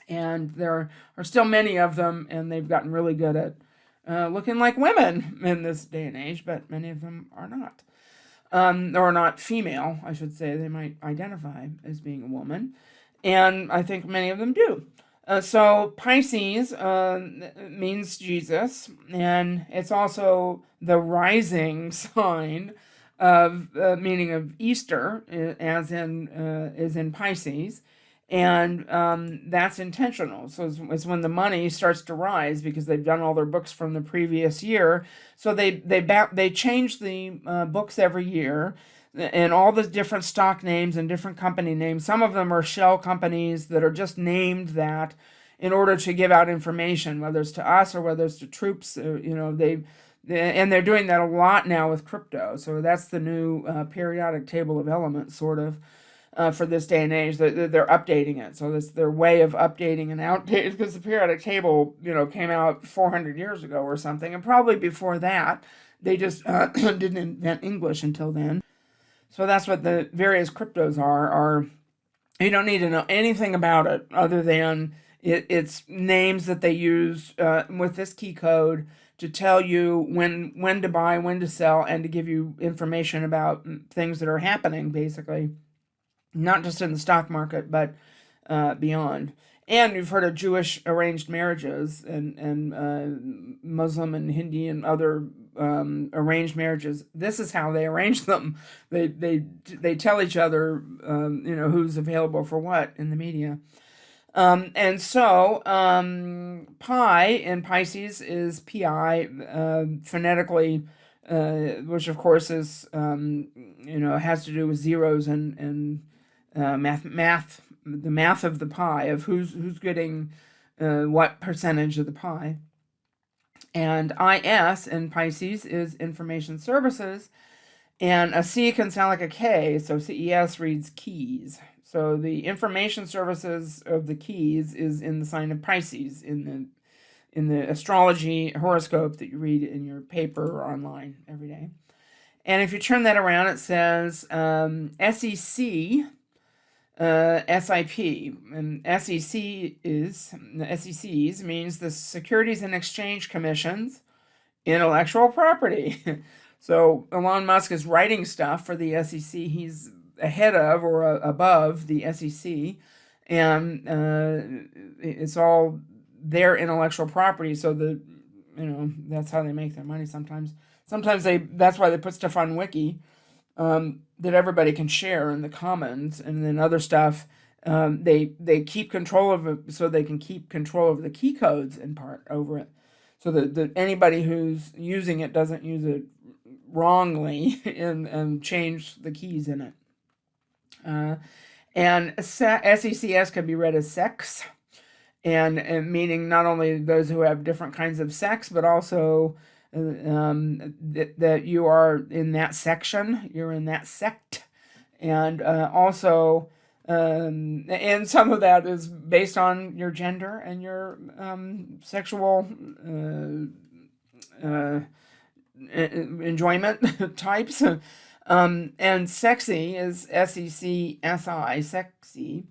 And there are still many of them, and they've gotten really good at looking like women in this day and age, but many of them are not. Or not female, I should say. They might identify as being a woman. And I think many of them do. So Pisces means Jesus, and it's also the rising sign of meaning of Easter, as in is in Pisces, and that's intentional. So it's when the money starts to rise because they've done all their books from the previous year. So they change the books every year. And all the different stock names and different company names. Some of them are shell companies that are just named that in order to give out information, whether it's to us or whether it's to troops. And they're doing that a lot now with crypto. So that's the new periodic table of elements, sort of, for this day and age. They're updating it. So that's their way of updating and outdating, because the periodic table, came out 400 years ago or something. And probably before that, they just didn't invent English until then. So that's what the various cryptos are You don't need to know anything about it other than it's names that they use with this key code to tell you when to buy, when to sell, and to give you information about things that are happening, basically, not just in the stock market, but beyond. And you've heard of Jewish arranged marriages and Muslim and Hindi and other arranged marriages. This is how they arrange them. They tell each other, who's available for what in the media. And so pi in Pisces is pi, phonetically, which of course is has to do with zeros and math, the math of the pie of who's getting what percentage of the pie. And IS in Pisces is information services, and a C can sound like a K, so CES reads keys. So the information services of the keys is in the sign of Pisces in the astrology horoscope that you read in your paper or online every day. And if you turn that around, it says SEC, SIP, and SECs means the Securities and Exchange Commission's intellectual property. So Elon Musk is writing stuff for the SEC. He's ahead of or above the SEC, and it's all their intellectual property. So that's how they make their money. Sometimes that's why they put stuff on Wiki that everybody can share in the commons, and then other stuff they keep control of it, so they can keep control of the key codes in part over it, so that anybody who's using it doesn't use it wrongly and change the keys in it. And SECS can be read as sex, and meaning not only those who have different kinds of sex, but also that you are in that section, you're in that sect, and also, and some of that is based on your gender and your sexual enjoyment types. And sexy is SECSI, sexy,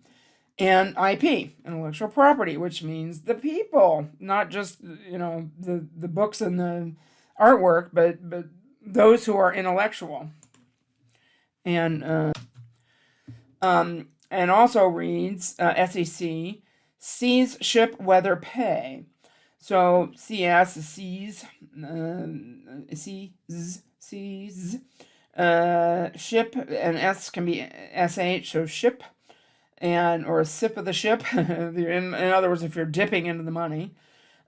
and IP, intellectual property, which means the people, not just the books and the artwork, but those who are intellectual, and also reads SEC seas, ship, weather, pay. So CS is seas, seas. Ship, and S can be SH, so ship, or a sip of the ship. In other words, if you're dipping into the money.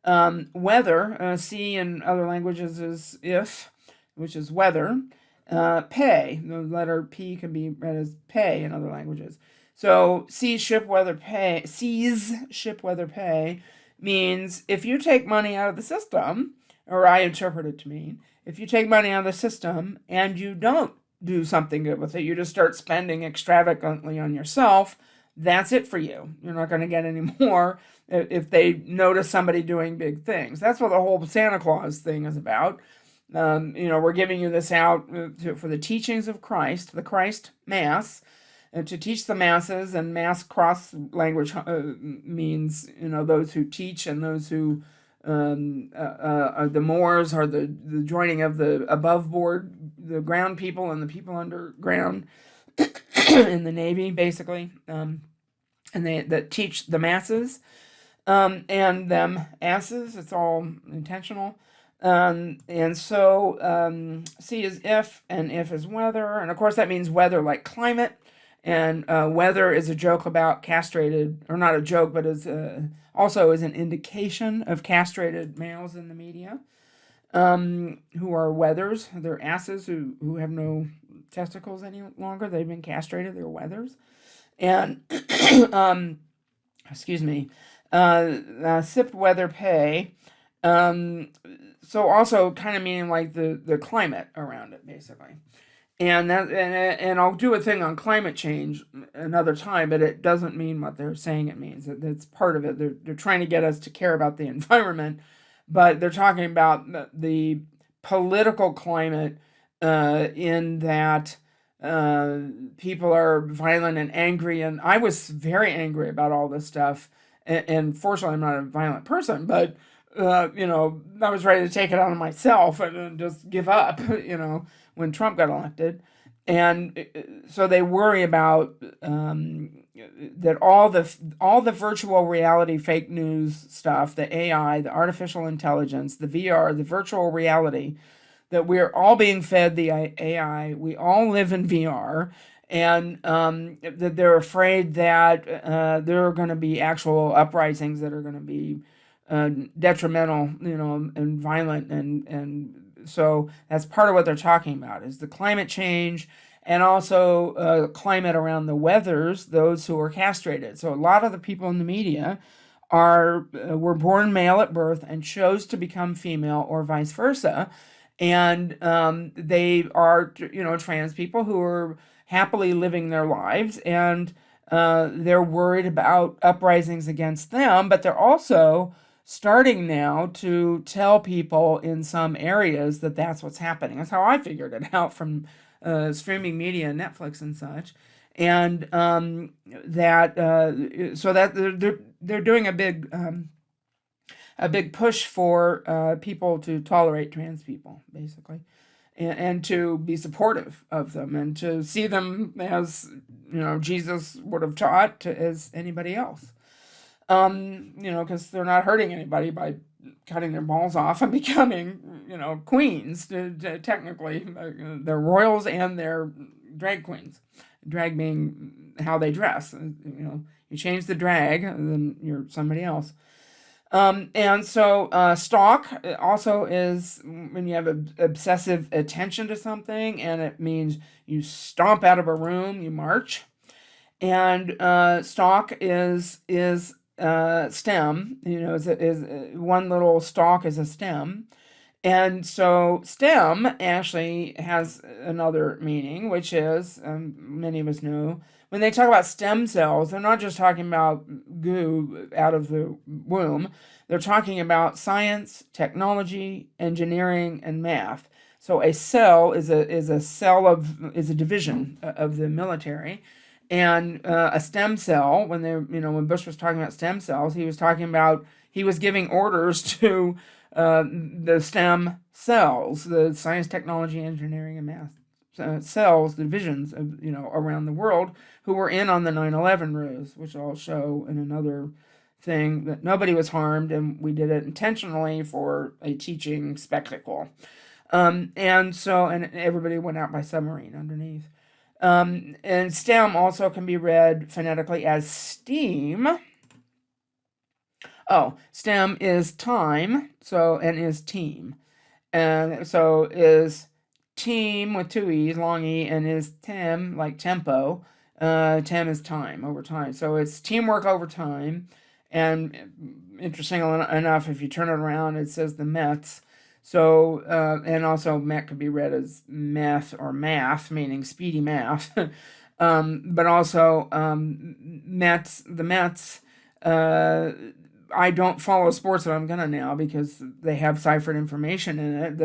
Weather, C in other languages is if, which is weather. Pay, the letter P can be read as pay in other languages. So seas, ship, weather, pay. Seas, ship, weather, pay means if you take money out of the system, or I interpret it to mean, if you take money out of the system and you don't do something good with it, you just start spending extravagantly on yourself, that's it for you. You're not going to get any more if they notice somebody doing big things. That's what the whole Santa Claus thing is about. We're giving you this out for the teachings of Christ, the Christ Mass, to teach the masses, and mass cross language means those who teach and those who the Moors are the joining of the above board, the ground people and the people underground in the Navy, basically, and that teach the masses, and them asses. It's all intentional. And so C is if, and if is weather, and of course that means weather like climate. And weather is a joke about castrated, or not a joke, but also is an indication of castrated males in the media, who are weathers. They're asses who have no testicles any longer. They've been castrated. They're weathers. And, excuse me, sip, weather, pay. So also kind of meaning like the climate around it, basically. And I'll do a thing on climate change another time, but it doesn't mean what they're saying it means. That's part of it. They're trying to get us to care about the environment, but they're talking about the political climate in that uh, people are violent and angry, and I was very angry about all this stuff. And fortunately, I'm not a violent person, but I was ready to take it out on myself and just give up. When Trump got elected, and so they worry about that all the virtual reality fake news stuff, the AI, the artificial intelligence, the VR, the virtual reality, that we're all being fed the AI. We all live in VR, and that they're afraid that there are going to be actual uprisings that are going to be detrimental, and violent, and so that's part of what they're talking about is the climate change. And also climate around the weathers, those who are castrated. So a lot of the people in the media were born male at birth and chose to become female or vice versa, and they are trans people who are happily living their lives, and they're worried about uprisings against them, but they're also starting now to tell people in some areas that that's what's happening. That's how I figured it out from streaming media, Netflix and such, and that so that they're doing a big push for people to tolerate trans people, basically, and to be supportive of them and to see them as Jesus would have taught as anybody else. Because they're not hurting anybody by cutting their balls off and becoming queens. Technically, they're royals and they're drag queens. Drag being how they dress. You change the drag, and then you're somebody else. And so stalk also is when you have obsessive attention to something, and it means you stomp out of a room, you march. And stalk is stem. Is one little stalk is a stem. And so STEM actually has another meaning, which is, many of us know, when they talk about stem cells, they're not just talking about goo out of the womb. They're talking about science, technology, engineering, and math. So a cell is a division of the military, and a stem cell. When Bush was talking about stem cells, he was giving orders to the STEM cells, the science, technology, engineering, and math cells, divisions of around the world, who were in on the 9/11 ruse, which I'll show in another thing, that nobody was harmed, and we did it intentionally for a teaching spectacle. And everybody went out by submarine underneath. And STEM also can be read phonetically as STEAM. Oh, STEM is time, and is team. And so is team with two E's, long E, and is tem, like tempo. Tem is time, over time. So it's teamwork over time. And interesting enough, if you turn it around, it says the Mets. So, and also Met could be read as meth or math, meaning speedy math. But also, the Mets, I don't follow sports, but I'm gonna now because they have ciphered information in it.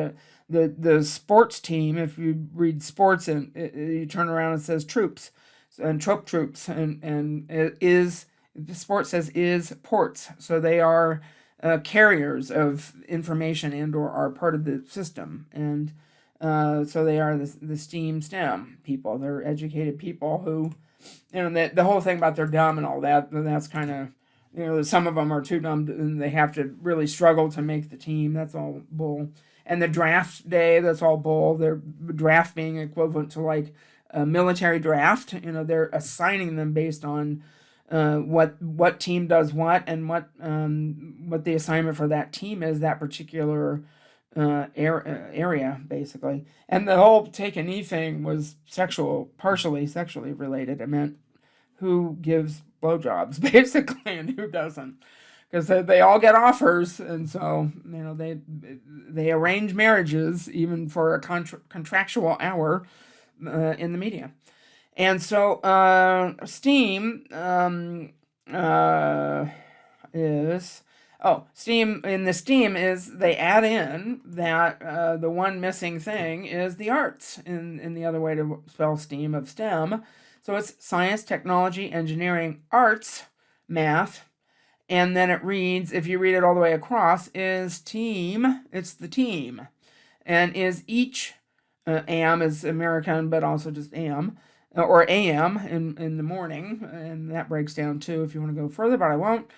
The sports team, if you read sports and you turn around, it says troops and trope troops, and it is the sport says is ports, so they are carriers of information and or are part of the system, and so they are the STEM people. They're educated people who, the whole thing about they're dumb and all that. That's kind of, some of them are too dumb and they have to really struggle to make the team. That's all bull. And the draft day, that's all bull. Their draft being equivalent to like a military draft. They're assigning them based on what team does what, and what the assignment for that team is, that particular area, basically. And the whole take a knee thing was partially sexually related. It meant who gives blowjobs, basically, and who doesn't, because they all get offers, and so they arrange marriages even for a contractual hour in the media. And so STEAM is Oh, STEAM, in the STEAM is they add in that the one missing thing is the arts in the other way to spell STEAM of STEM. So it's science, technology, engineering, arts, math, and then it reads, if you read it all the way across, is team, it's the team, and is each, am is American, but also just am, or am in the morning, and that breaks down too if you want to go further, but I won't.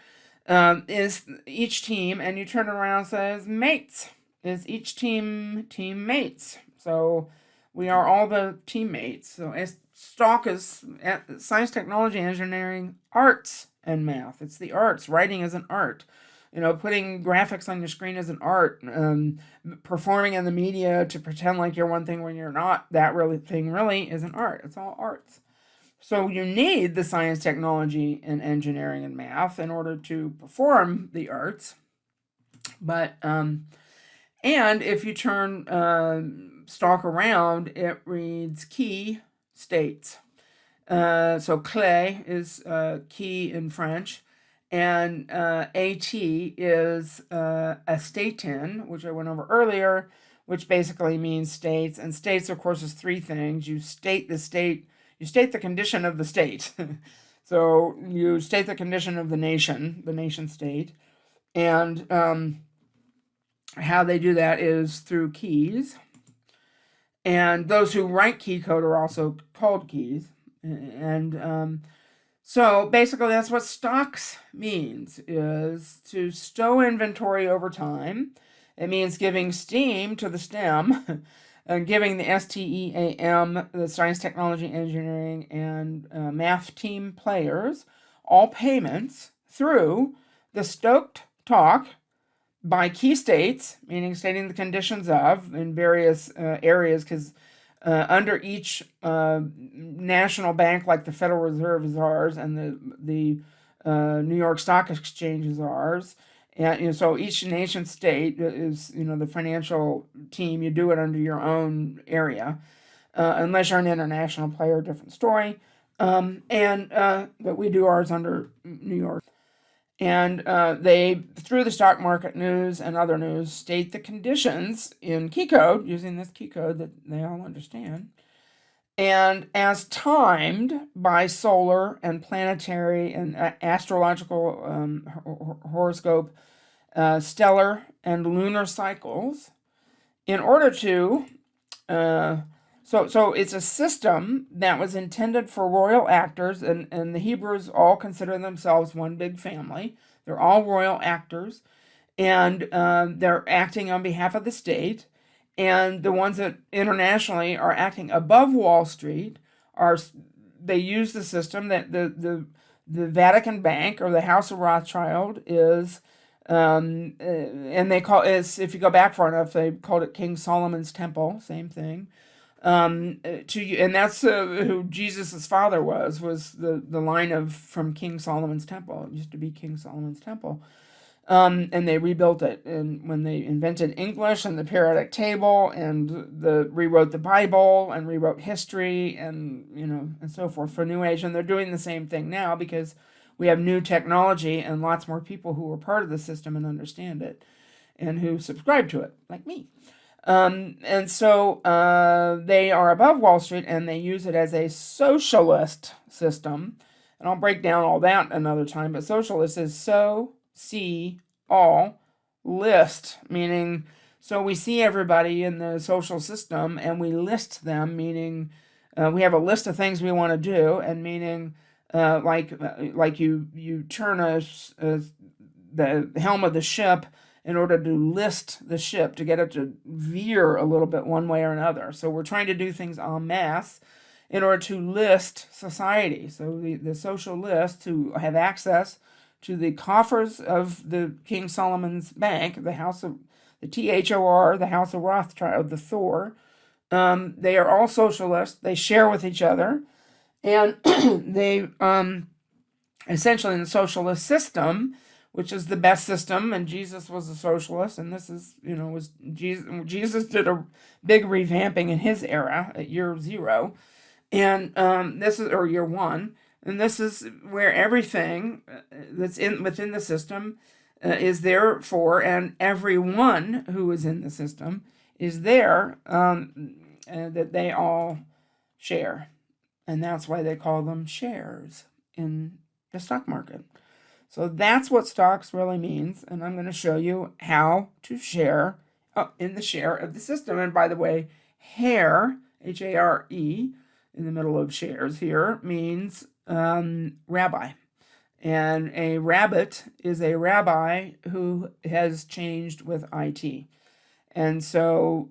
Is each team, and you turn it around and says mates. Is each team teammates? So we are all the teammates. So as stock is at science, technology, engineering, arts, and math. It's the arts. Writing is an art. Putting graphics on your screen is an art. Performing in the media to pretend like you're one thing when you're not that thing really is an art. It's all arts. So you need the science, technology, and engineering and math in order to perform the arts. But and if you turn stock around, it reads key states. So clé is key in French, and AT is a statin, which I went over earlier, which basically means states. And states, of course, is three things. You state the state. You state the condition of the state. So you state the condition of the nation state. And how they do that is through keys. And those who write key code are also called keys. And so basically that's what stocks means, is to stow inventory over time. It means giving steam to the STEM, and giving the STEAM, the science, technology, engineering, and math team players, all payments through the stoked talk by key states, meaning stating the conditions of in various areas, because under each national bank, like the Federal Reserve is ours, and the New York Stock Exchange is ours. And so each nation state is, the financial team. You do it under your own area, unless you're an international player, different story. But we do ours under New York. And they, through the stock market news and other news, state the conditions in key code, using this key code that they all understand. And as timed by solar and planetary and astrological horoscope, stellar and lunar cycles, in order to, so it's a system that was intended for royal actors, and the Hebrews all consider themselves one big family. They're all royal actors, and they're acting on behalf of the state. And the ones that internationally are acting above Wall Street they use the system that the Vatican Bank, or the House of Rothschild, is, and they call it, if you go back far enough, they called it King Solomon's Temple, same thing. And that's who Jesus's father was the line from King Solomon's Temple. It used to be King Solomon's Temple. And they rebuilt it, and when they invented English and the periodic table, and rewrote the Bible and rewrote history, and and so forth for New Age. And they're doing the same thing now, because we have new technology and lots more people who are part of the system and understand it, and who subscribe to it, like me. And so they are above Wall Street, and they use it as a socialist system. And I'll break down all that another time. But socialist is see all list, meaning, so we see everybody in the social system and we list them, meaning we have a list of things we want to do, and meaning like you turn the helm of the ship in order to list the ship, to get it to veer a little bit one way or another. So we're trying to do things en masse in order to list society. So the social list, to have access to the coffers of the King Solomon's Bank, the T.H.O.R, the House of Rothschild, the T.H.O.R. They are all socialists. They share with each other, and they essentially, in the socialist system, which is the best system, and Jesus was a socialist, and this is, was Jesus did a big revamping in his era at year 0, and or year 1. And this is where everything that's within the system is there for, and everyone who is in the system is there, that they all share. And that's why they call them shares in the stock market. So that's what stocks really means. And I'm going to show you how to share in the share of the system. And by the way, HARE, H-A-R-E, in the middle of shares here, means rabbi. And a rabbit is a rabbi who has changed with IT. And so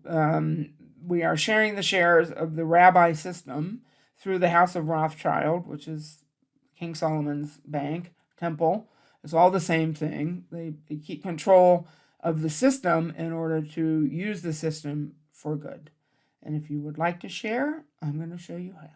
we are sharing the shares of the rabbi system through the House of Rothschild, which is King Solomon's bank, temple. It's all the same thing. They keep control of the system in order to use the system for good. And if you would like to share, I'm going to show you how.